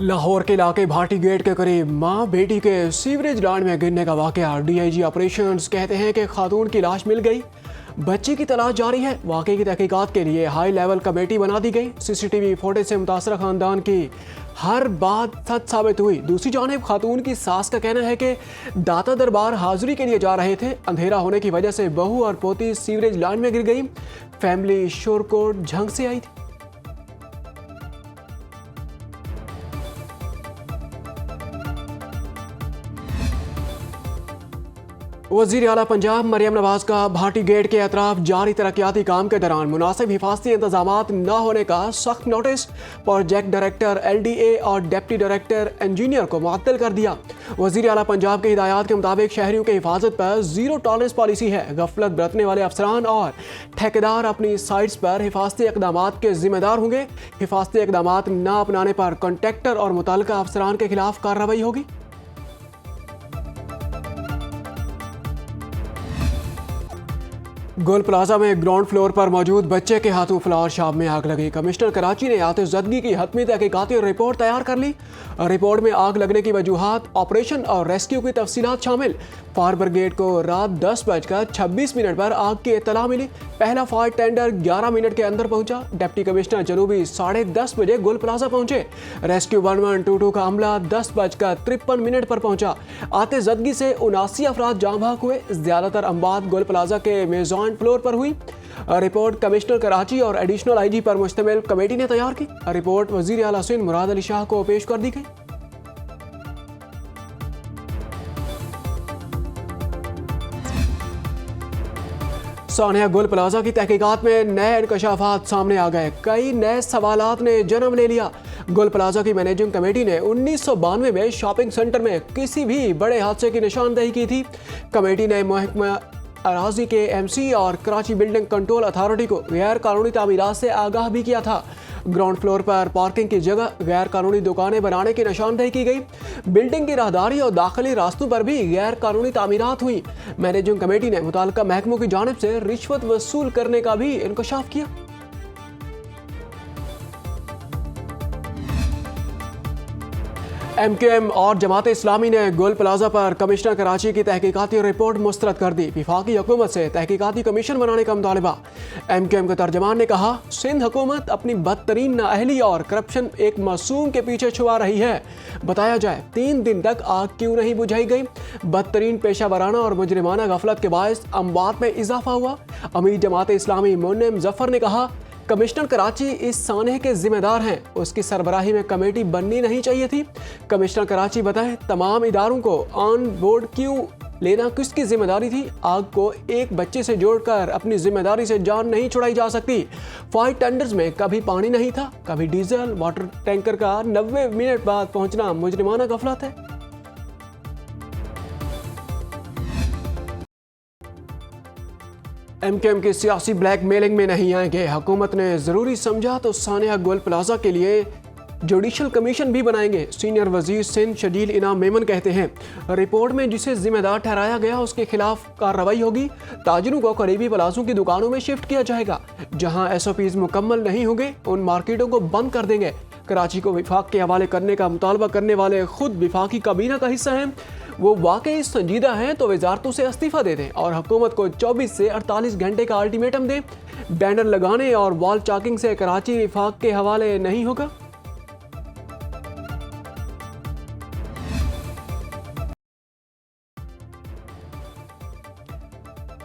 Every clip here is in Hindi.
लाहौर के इलाके भाटी गेट के करीब मां बेटी के सीवरेज लाइन में गिरने का वाकया। डीआईजी ऑपरेशंस कहते हैं कि खातून की लाश मिल गई, बच्ची की तलाश जारी है। वाकये की तहकीकात के लिए हाई लेवल कमेटी बना दी गई। सीसीटीवी फुटेज से मुतासरा खानदान की हर बात सच साबित हुई। दूसरी जानिब खातून की सास का कहना है कि दाता दरबार हाजिरी के लिए जा रहे थे, अंधेरा होने की वजह से बहू और पोती सीवरेज लाइन में गिर गई। फैमिली शोरकोट झंग से आई थी। वज़ीर आला पंजाब मरियम नवाज का भाटी गेट के अतराफ जारी तरक्याती काम के दौरान मुनासिब हिफाजती इंतजामात न होने का सख्त नोटिस। प्रोजेक्ट डायरेक्टर LDA और डिप्टी डायरेक्टर इंजीनियर को मुअत्तल कर दिया। वज़ीर आला पंजाब के हिदायत के मुताबिक शहरियों की हिफाजत पर जीरो टॉलरेंस पॉलिसी है। गफलत बरतने वाले अफसरान और ठेकेदार अपनी साइट्स पर हिफाजती इक़दामात के जिम्मेदार होंगे। हिफाजती इक़दामात न अपनाने पर कॉन्ट्रैक्टर और मुतल्लिका अफसरान के खिलाफ कार्रवाई होगी। गोल प्लाजा में ग्राउंड फ्लोर पर मौजूद बच्चे के हाथों फ्लावर शॉप में आग लगी। कमिश्नर कराची ने आतिशज़दगी की हतमी तहकीकाती रिपोर्ट तैयार कर ली। रिपोर्ट में आग लगने की वजूहात, ऑपरेशन और रेस्क्यू की तफसीलात शामिल। फायर ब्रिगेड को रात 10:26 पर आग की इत्तला मिली। पहला फायर टेंडर 11 मिनट के अंदर पहुंचा। डिप्टी कमिश्नर जनूबी 10:30 बजे गोल प्लाजा पहुंचे। रेस्क्यू 1122 का अमला 10:53 पर पहुंचा। आतिशज़दगी से 79 अफराद जाँ बहक हुए। ज्यादातर अमवात गोल प्लाजा के मेज़ॉन फ्लोर पर हुई। रिपोर्ट कमिश्नर कराची और एडिशनल IG पर मुश्तमिल कमेटी ने तैयार की। रिपोर्ट वज़ीर आला सिंध मुराद अली शाह को पेश कर दी गई। सानिया गोल प्लाजा की तहकीकात में नए इंकशाफात सामने आ गए। कई नए सवालात ने जन्म ले लिया। गोल प्लाजा की मैनेजिंग कमेटी ने 1992 में शॉपिंग सेंटर में किसी भी बड़े हादसे की निशानदेही की थी। कमेटी ने महकमा अराजी के MC और कराची बिल्डिंग कंट्रोल अथॉरिटी को गैर कानूनी तामीरात से आगाह भी किया था। ग्राउंड फ्लोर पर पार्किंग की जगह गैर कानूनी दुकानें बनाने की निशानदेही की गई। बिल्डिंग की राहदारी और दाखिली रास्तों पर भी गैर कानूनी तामीरात हुई। मैनेजिंग कमेटी ने मुताल्लिका महकमों की जानिब से रिश्वत वसूल करने का भी इंकशाफ किया। MQM और जमात इस्लामी ने गोल प्लाजा पर कमिश्नर कराची की तहकीकाती रिपोर्ट मुस्तरद कर दी। वफाकी हुकूमत से तहकीकाती कमीशन बनाने का मुतालबा। MQM के तर्जमान ने कहा, सिंध हुकूमत अपनी बदतरीन नाअहली और करप्शन एक मासूम के पीछे छुपा रही है। बताया जाए 3 दिन तक आग क्यों नहीं बुझाई गई। बदतरीन पेशा वराना और मुजरिमाना गफलत के बायस अमवात में इजाफा हुआ। अमीर जमात इस्लामी मुन्नम जफर ने कहा, कमिश्नर कराची इस सानहे के जिम्मेदार हैं। उसकी सरबराही में कमेटी बननी नहीं चाहिए थी। कमिश्नर कराची बताएं, तमाम इदारों को ऑन बोर्ड क्यों लेना किसकी जिम्मेदारी थी। आग को एक बच्चे से जोड़कर अपनी जिम्मेदारी से जान नहीं छुड़ाई जा सकती। फायर टेंडर्स में कभी पानी नहीं था, कभी डीजल। वाटर टैंकर का 90 मिनट बाद पहुंचना मुजरिमाना गफलत है। MQM की सियासी ब्लैकमेलिंग में नहीं आएंगे। हुकूमत ने ज़रूरी समझा तो सानिया गोल प्लाजा के लिए जुडिशल कमीशन भी बनाएंगे। सीनियर वजीर सिंध शजील इनाम मेमन कहते हैं, रिपोर्ट में जिसे जिम्मेदार ठहराया गया उसके खिलाफ कार्रवाई होगी। ताजिरों को करीबी प्लाजों की दुकानों में शिफ्ट किया जाएगा। जहां SOPs मुकम्मल नहीं होंगे उन मार्केटों को बंद कर देंगे। कराची को विफाक के हवाले करने का मुतालबा करने वाले खुद विफाकी काबीना का हिस्सा हैं। वो वाकई संजीदा हैं तो वजारतों से इस्तीफा दे दें और हुकूमत को 24 से 48 घंटे का अल्टीमेटम दें। बैनर लगाने और वॉल चाकिंग से कराची विफाक के हवाले नहीं होगा।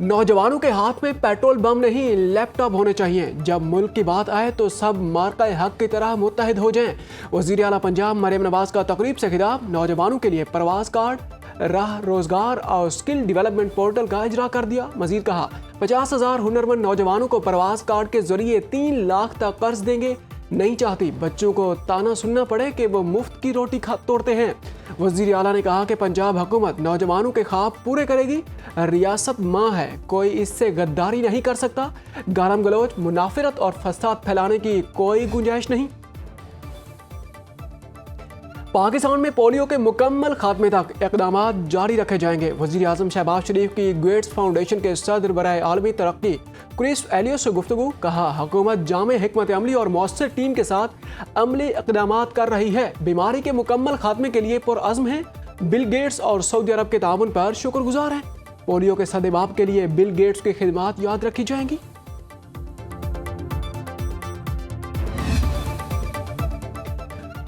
नौजवानों के हाथ में पेट्रोल बम नहीं लैपटॉप होने चाहिए। जब मुल्क की बात आए तो सब मार्का हक की तरह मुत्तहिद हो जाएं। वज़ीर आला पंजाब मरियम नवाज का तकरीब से खिताब। नौजवानों के लिए प्रवास कार्ड, राह रोजगार और स्किल डेवलपमेंट पोर्टल का इजरा कर दिया। मजीद कहा, 50,000 हुनरमंद नौजवानों को प्रवास कार्ड के जरिए 3 लाख तक कर्ज देंगे। नहीं चाहती बच्चों को ताना सुनना पड़े कि वो मुफ्त की रोटी तोड़ते हैं। वज़ीर आला ने कहा कि पंजाब हुकूमत नौजवानों के ख्वाब पूरे करेगी। रियासत माँ है, कोई इससे गद्दारी नहीं कर सकता। गालम गलोच, मुनाफिरत और फसाद फैलाने की कोई गुंजाइश नहीं। पाकिस्तान में पोलियो के मुकम्मल खात्मे तक इक़दाम जारी रखे जाएंगे। वज़ीर आज़म शहबाज शरीफ की गेट्स फाउंडेशन के सदर बराए आलमी तरक्की क्रिस एलियट से गुफ्तगू। कहा, हुकूमत जामे हिकमत अमली और मौसर टीम के साथ अमली इक़दाम कर रही है, बीमारी के मुकम्मल खात्मे के लिए पुरअज़्म है। बिल गेट्स और सऊदी अरब के ताउन पर शुक्रगुजार हैं। पोलियो के सदेबाप के लिए बिल गेट्स की खिदमात याद रखी जाएंगी।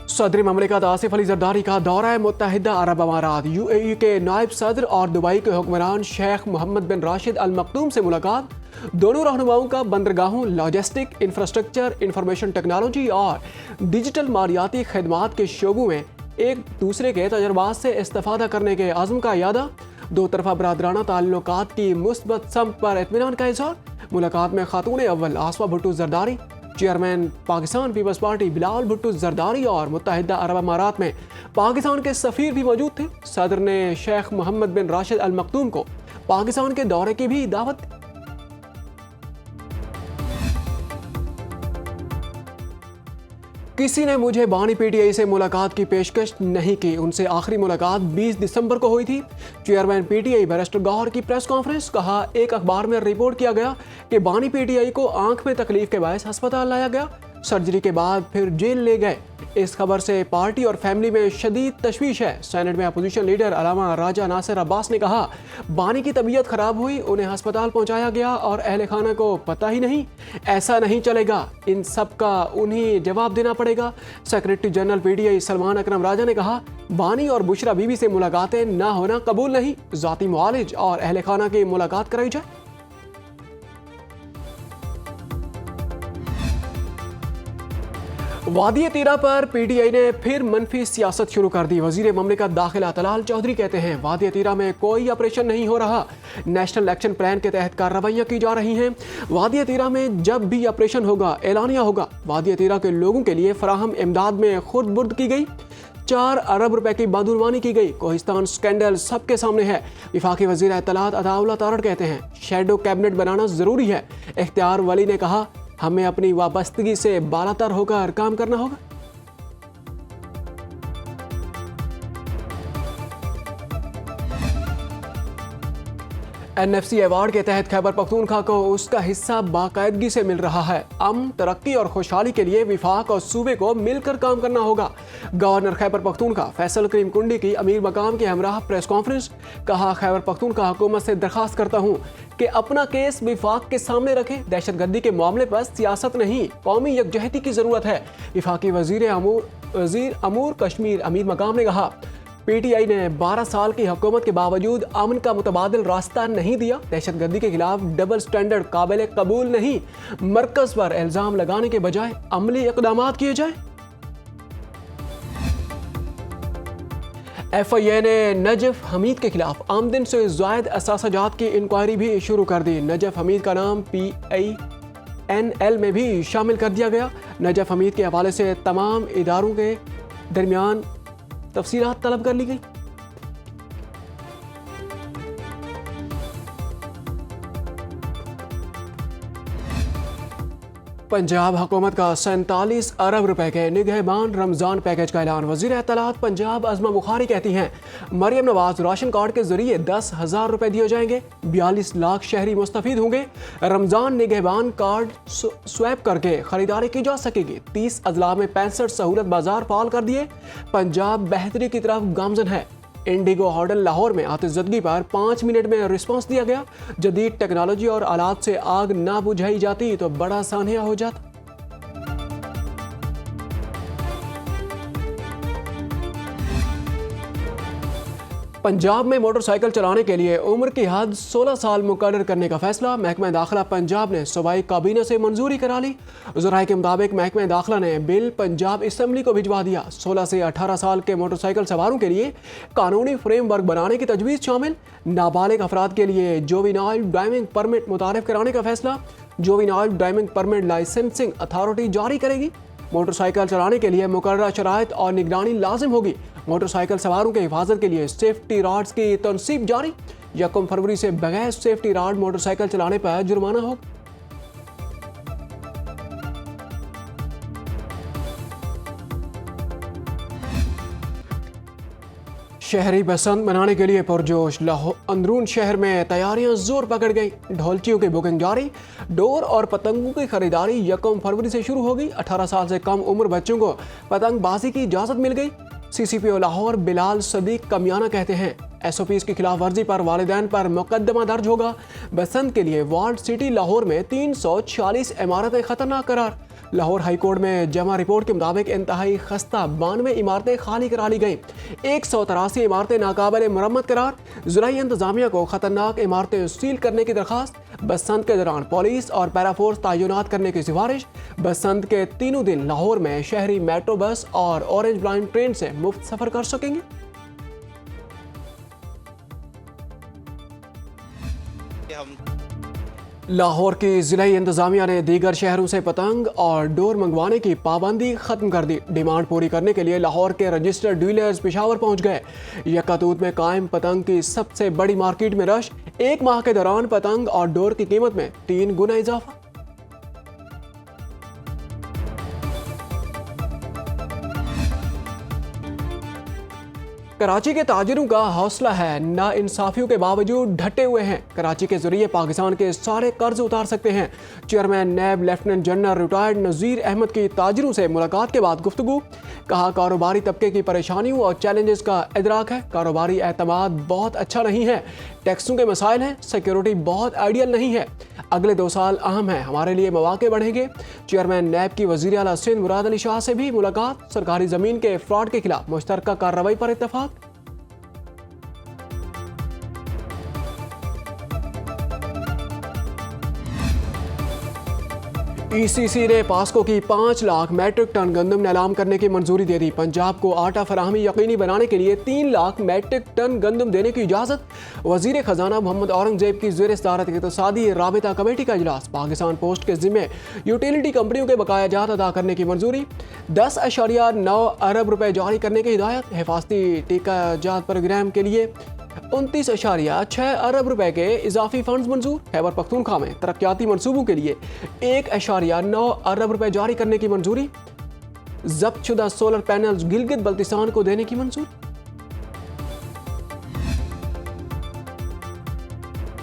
सदर ममलिकत आसिफ अली जरदारी का दौरा मुत्तहिदा अरब अमारात, UAE के नायब सदर और दुबई के हुक्मरान शेख मोहम्मद बिन राशिद अल मखदूम से मुलाकात। दोनों रहनुमाओं का बंदरगाहों, लॉजिस्टिक, इंफ्रास्ट्रक्चर, इंफॉर्मेशन टेक्नोलॉजी और डिजिटल मालियाती खदमात के शोबों में एक दूसरे के तजर्बात से इस्तेफादा करने के आज़म का यादा। दो तरफा बरादराना ताल्लुकात की मुस्बत समत पर इत्मीनान का इज़हार। मुलाकात में खातून अव्वल Asma Bhutto Zardari, chairman Pakistan peoples party Bilal Bhutto Zardari और मुत्तहिदा अरब अमारात में पाकिस्तान के सफ़ीर भी मौजूद थे। सदर ने शेख मोहम्मद बिन राशिद अल मखदूम को पाकिस्तान के दौरे की भी दावत दी। किसी ने मुझे बानी PTI से मुलाकात की पेशकश नहीं की। उनसे आखिरी मुलाकात 20 दिसंबर को हुई थी। चेयरमैन PTI बैरिस्टर गौहर की प्रेस कॉन्फ्रेंस। कहा, एक अखबार में रिपोर्ट किया गया कि बानी PTI को आंख में तकलीफ के बायस अस्पताल लाया गया, सर्जरी के बाद फिर जेल ले गए। इस खबर से पार्टी और फैमिली में शदीद तशवीश है। सेनेट में अपोजिशन लीडर अलामा राजा नासिर अब्बास ने कहा, बानी की तबीयत खराब हुई, उन्हें अस्पताल पहुंचाया गया और अहले खाना को पता ही नहीं। ऐसा नहीं चलेगा, इन सब का उन्हें जवाब देना पड़ेगा। सेक्रेटरी जनरल PTI सलमान अकरम राजा ने कहा, बानी और बुशरा बीबी से मुलाकातें ना होना कबूल नहीं, ज़ाती मुआलिज और अहले खाना की मुलाकात कराई जाए। वादी तीरा पर PTI ने फिर मनफी सियासत शुरू कर दी। वजीर ममलिकत दाखिला तलाल चौधरी कहते हैं, वादी तीरा में कोई ऑपरेशन नहीं हो रहा, नेशनल एक्शन प्लान के तहत कार्रवाइयाँ की जा रही हैं। वादी तीरा में जब भी ऑपरेशन होगा एलानिया होगा। वादी तीरा के लोगों के लिए फराहम इमदाद में खुर्द बुर्द की गई। 4 अरब रुपए की बदुनवानी की गई। कोहिस्तान स्कैंडल सबके सामने है। वफाकी वजीर इत्तलात अताउल्लाह तारड़ कहते हैं, शैडो कैबिनेट बनाना जरूरी है। इख्तियार वली ने कहा, हमें अपनी वाबस्तगी से बालातर होकर काम करना होगा। NFC अवार्ड के तहत खैबर पख्तूनख्वा को उसका हिस्सा बाकायदगी से मिल रहा है। अमन, तरक्की और खुशहाली के लिए विफाक और सूबे को मिलकर काम करना होगा। गवर्नर खैबर पख्तूनख्वा फैसल करीम कुंडी की अमीर मकाम के हमरा प्रेस कॉन्फ्रेंस। कहा, खैबर पख्तूनख्वा हुकूमत से दरखास्त करता हूँ कि अपना केस विफाक के सामने रखें। दहशतगर्दी के मामले पर सियासत नहीं, कौमी यकजहती की जरूरत है। वफाकी वजीर अमूर कश्मीर अमीर मकाम ने कहा, PTI ने 12 साल की हुकूमत के बावजूद अमन का मुतबादिल रास्ता नहीं दिया। दहशतगर्दी के खिलाफ डबल स्टैंडर्ड काबिल कबूल नहीं। मरकज पर इल्जाम लगाने के बजाय अमली इक़दाम किए जाए। FIA ने नजफ हमीद के खिलाफ आमदन से ज़ायद असासाजात की इंक्वायरी भी शुरू कर दी। नजफ हमीद का नाम PINL में भी शामिल कर दिया गया। नजफ हमीद के हवाले से तमाम इदारों के दरमियान तफसीलात तलब कर ली गई। पंजाब हुकूमत का 47 अरब रुपए के निगहबान रमजान पैकेज का ऐलान। वजीर इत्तलात पंजाब अज़मा बुखारी कहती हैं, मरियम नवाज राशन कार्ड के जरिए 10,000 रुपए दिए जाएंगे। 42 लाख शहरी मुस्तफीद होंगे। रमजान निगहबान कार्ड स्वैप करके खरीदारी की जा सकेगी। 30 अजला में 65 सहूलत बाजार फाल कर दिए। पंजाब बेहतरी की तरफ गामजन है। इंडिगो होटल लाहौर में आतिशज़दगी पर 5 मिनट में रिस्पांस दिया गया। जदीद टेक्नोलॉजी और आलात से आग ना बुझाई जाती तो बड़ा सानिया हो जाता। पंजाब में मोटरसाइकिल चलाने के लिए उम्र की हद 16 साल मुकर्रर करने का फैसला। महकमा दाखिला पंजाब ने सूबाई काबीना से मंजूरी करा ली। ज़राए के मुताबिक महकमा दाखिला ने बिल पंजाब असम्बली को भिजवा दिया। 16 से 18 साल के मोटरसाइकिल सवारों के लिए कानूनी फ्रेमवर्क बनाने की तजवीज़ शामिल। नाबालिग अफराद के लिए जुवेनाइल ड्राइविंग परमिट मुतारिफ कराने का फैसला। Juvenile driving permit licensing authority जारी करेगी। मोटरसाइकिल चलाने के लिए मुकर्रर शराइत और निगरानी लाजिम होगी। मोटरसाइकिल सवारों के हिफाजत के लिए सेफ्टी राड्स की तनसीब जारी। 1 फरवरी से बगैर सेफ्टी राड मोटरसाइकिल चलाने पर जुर्माना होगा। शहरी बसंत मनाने के लिए पुरजोश। अंदरून शहर में तैयारियां जोर पकड़ गई। ढोलकियों की बुकिंग जारी। डोर और पतंगों की खरीदारी 1 फरवरी से शुरू होगी। 18 साल से कम उम्र बच्चों को पतंगबाजी की इजाजत मिल गई। सीसीपीओ लाहौर बिलाल सदीक कमियाना कहते हैं एसओपीज की खिलाफ वर्जी पर वालिदैन पर मुकदमा दर्ज होगा। बसंत के लिए वार्ड सिटी लाहौर में 340 इमारतें खतरनाक करार। लाहौर हाईकोर्ट में जमा रिपोर्ट के मुताबिक इंतहाई खस्ता 92 इमारतें खाली करा ली गई। 183 इमारतें नाकाबिल मुरम्मत करार। ज़िलाई इंतजामिया को खतरनाक इमारतें सील करने की दरखास्त। बसंत के दौरान पुलिस और पैराफोर्स तैनात करने की सिफारिश। बसंत के तीनों दिन लाहौर में शहरी मेट्रो बस और ऑरेंज लाइन ट्रेन से मुफ्त सफर कर सकेंगे। लाहौर की ज़िलाई इंतजामिया ने दीगर शहरों से पतंग और डोर मंगवाने की पाबंदी खत्म कर दी। डिमांड पूरी करने के लिए लाहौर के रजिस्टर्ड डीलर्स पेशावर पहुंच गए। यकातूत में कायम पतंग की सबसे बड़ी मार्केट में रश। 1 माह के दौरान पतंग और डोर की कीमत में 3 गुना इजाफा। कराची के ताजिरों का हौसला है, नाइंसाफियों के बावजूद डटे हुए हैं। कराची के जरिए पाकिस्तान के सारे कर्ज उतार सकते हैं। चेयरमैन नैब लेफ्टिनेंट जनरल रिटायर्ड नज़ीर अहमद की ताजिरों से मुलाकात के बाद गुफ्तगू। कहा कारोबारी तबके की परेशानियों और चैलेंजेस का इदराक है। कारोबारी एतमाद बहुत अच्छा नहीं है। टैक्सों के मसाइल हैं। सिक्योरिटी बहुत आइडियल नहीं है। अगले 2 साल अहम है, हमारे लिए मौके बढ़ेंगे। चेयरमैन नैब की वज़ीर आला सिंध मुराद अली शाह से भी मुलाकात। सरकारी ज़मीन के फ्रॉड के खिलाफ मुश्तरका कार्रवाई पर इत्तफाक। ईसीसी ने पास्को की 5 लाख मैट्रिक टन गंदम नीलाम करने की मंजूरी दे दी। पंजाब को आटा फराहमी यकीनी बनाने के लिए 3 लाख मैट्रिक टन गंदम देने की इजाज़त। वज़ीर खजाना मोहम्मद औरंगजेब की ज़ेर सदारत इक़्तिसादी राबिता कमेटी का इजलास। पाकिस्तान पोस्ट के ज़िम्मे यूटिलिटी कंपनियों के बकाया जात अदा करने की मंजूरी। 10.9 अरब रुपए जारी करने की हिदायत। हिफाजती टीका जात प्रोग्राम के लिए 29.6 अरब रुपए के इजाफी फंड्स मंजूर। खैबर पख्तूनख्वा में तरक्याती मंसूबों के लिए 1.9 अरब रुपए जारी करने की मंजूरी। जब्त शुदा सोलर पैनल्स गिलगित बल्तिस्तान को देने की मंजूरी।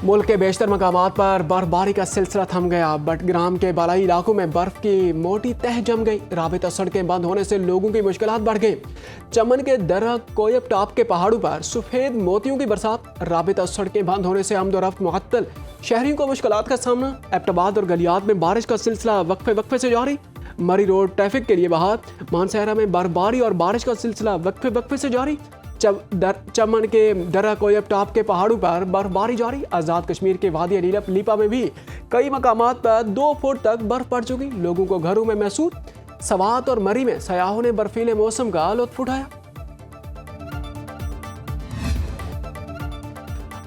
मुल्क के बेशतर मकामात पर बर्फबारी का सिलसिला थम गया। बटग्राम के बालाई इलाकों में बर्फ की मोटी तह जम गई। राबिता सड़कें बंद होने से लोगों की मुश्किलात बढ़ गई। चमन के दर्रा कोयब टॉप के पहाड़ों पर सफेद मोतियों की बरसात। राबिता सड़कें बंद होने से आमदोरफ्त मुअत्तल। शहरियों को मुश्किलात का सामना। एबटाबाद और गलियात में बारिश का सिलसिला वक्फे से जारी। मरी रोड ट्रैफिक के लिए बहाल। मानसहरा में बर्फबारी और बारिश का सिलसिला वक्फे से जारी। चमन के दर्रा कोयब टॉप के पहाड़ों पर बर्फबारी जारी। आज़ाद कश्मीर के वादी लीपा में भी कई मकामात पर 2 फुट तक बर्फ पड़ चुकी। लोगों को घरों में महसूस। सवात और मरी में सयाहों ने बर्फीले मौसम का लुत्फ उठाया।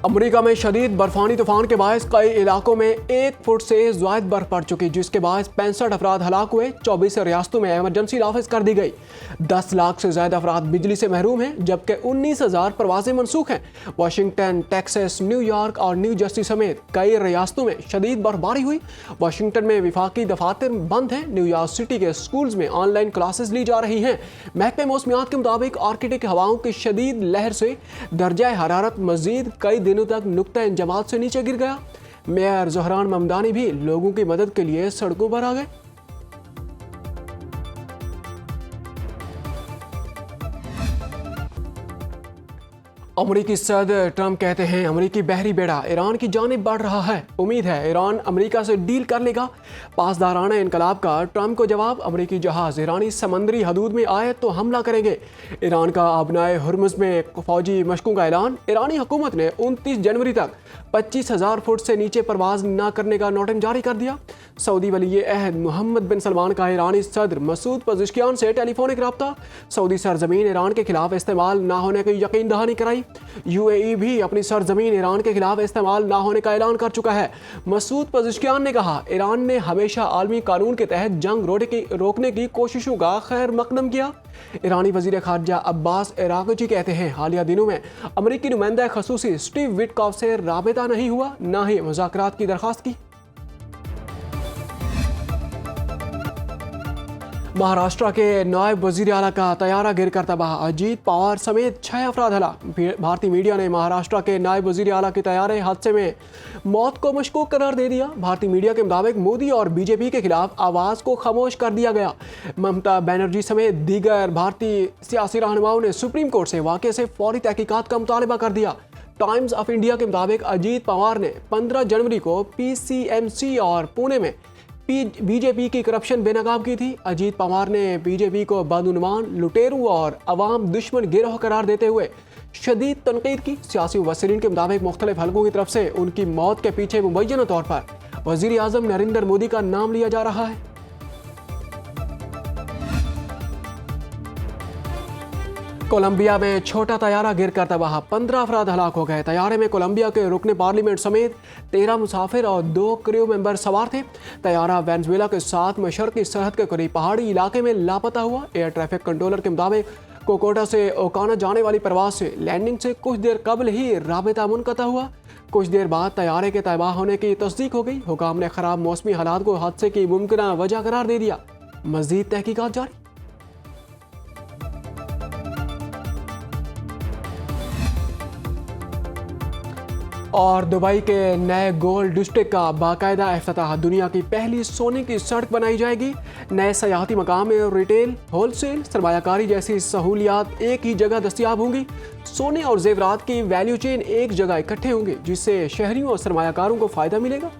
अमेरिका में शदीद बर्फानी तूफान के बायस कई इलाकों में 1 फुट से ज़ायद बर्फ पड़ चुकी, जिसके बाद 65 अफराद हलाक हुए। 24 रियासतों में इमरजेंसी नाफिज कर दी गई। 10 लाख से ज़्यादा अफराद बिजली से महरूम हैं, जबकि 19,000 प्रवासें मनसूख हैं। वाशिंगटन, टेक्सास, न्यूयॉर्क और न्यू जर्सी समेत कई रियासतों में शदीद बर्फबारी हुई। वाशिंगटन में विफाकी दफातर बंद हैं। न्यूयॉर्क सिटी के स्कूल्स में ऑनलाइन क्लासेस ली जा रही हैं। महकमे मौसमियात के मुताबिक आर्कटिक हवाओं की शदीद लहर से दर्जा हरारत मजीद कई दिनों तक नुक्ता इंजमात से नीचे गिर गया। मेयर ज़हरान ममदानी भी लोगों की मदद के लिए सड़कों पर आ गए। अमेरिकी सदर ट्रंप कहते हैं अमेरिकी बहरी बेड़ा ईरान की जानिब बढ़ रहा है। उम्मीद है ईरान अमेरिका से डील कर लेगा। पासदाराना इनकलाब का ट्रंप को जवाब। अमेरिकी जहाज ईरानी समंदरी हदूद में आए तो हमला करेंगे। ईरान का आबनाए हुर्मुज़ में फौजी मशकों का ऐलान। ईरानी हुकूमत ने 29 जनवरी तक 25,000 फुट से नीचे परवाज न करने का नोटिस जारी कर दिया। सऊदी वली अहद मोहम्मद बिन सलमान का ईरानी सदर मसूद पज़ेश्कियान से टेलीफोनिक रब्ता। सऊदी सरजमीन ईरान के खिलाफ इस्तेमाल न होने की यकीन दहानी कराई। यूएई भी अपनी सरजमीन ईरान के खिलाफ इस्तेमाल न होने का ऐलान कर चुका है। मसूद पज़ेश्कियान ने कहा ईरान ने हमेशा आलमी कानून के तहत जंग रोकने की कोशिशों का खैर मकदम किया। ईरानी वजीर खारजा अब्बास इराक़ची कहते हैं हालिया दिनों में अमरीकी नुमाइंदा खसूसी स्टीव विटकॉफ से राबिता नहीं हुआ, न ही मुज़ाकरात की दरख्वास्त की। महाराष्ट्र के नायब वजीर आला का तैयारा गिरकर तबाह, अजीत पवार समेत 6 अफराद हलाक। भारतीय मीडिया ने महाराष्ट्र के नायब वजीर आला के तैयारे हादसे में मौत को मशकूक करार दे दिया। भारतीय मीडिया के मुताबिक मोदी और बीजेपी के खिलाफ आवाज को खामोश कर दिया गया। ममता बनर्जी समेत दीगर भारतीय सियासी रहनुमाओं ने सुप्रीम कोर्ट से वाक़े से फौरी तहकीकात का मुतालबा कर दिया। टाइम्स ऑफ इंडिया के मुताबिक अजीत पवार ने 15 जनवरी को PCMC और पुणे में बीजेपी की करप्शन बेनकाब की थी। अजीत पवार ने बीजेपी को बदउनवान, लुटेरू और अवाम दुश्मन गिरोह करार देते हुए शदीद तनकीद की। सियासी मुबस्सिरीन के मुताबिक मुख्तलिफ हलकों की तरफ से उनकी मौत के पीछे मुबैना तौर पर वजीर आजम नरेंद्र मोदी का नाम लिया जा रहा है। कोलंबिया में छोटा तैयारा गिरकर तबाह, 15 अफराद हलाक हो गए। तैयारे में कोलंबिया के रुकने पार्लियामेंट समेत 13 मुसाफिर और 2 क्रू मेंबर सवार थे। तैयारा वेनेजुएला के साथ मशरकी सरहद के करीब पहाड़ी इलाके में लापता हुआ। एयर ट्रैफिक कंट्रोलर के मुताबिक कोकोटा से ओकाना जाने वाली परवाज से लैंडिंग से कुछ देर कबल ही राबिता मुनक़ता हुआ। कुछ देर बाद तैयारे के तबाह होने की तस्दीक हो गई। हुकाम ने खराब मौसमी हालात को हादसे की मुमकिन वजह करार दे दिया। मज़ीद तहकीकात जारी। और दुबई के नए गोल्ड डिस्ट्रिक्ट का बाकायदा इफ्तिताह, दुनिया की पहली सोने की सड़क बनाई जाएगी। नए सयाहती मकाम में रिटेल, होलसेल, सरमायाकारी जैसी सहूलियात एक ही जगह दस्तियाब होंगी। सोने और जेवरात की वैल्यू चेन एक जगह इकट्ठे होंगे, जिससे शहरियों और सरमायाकारों को फ़ायदा मिलेगा।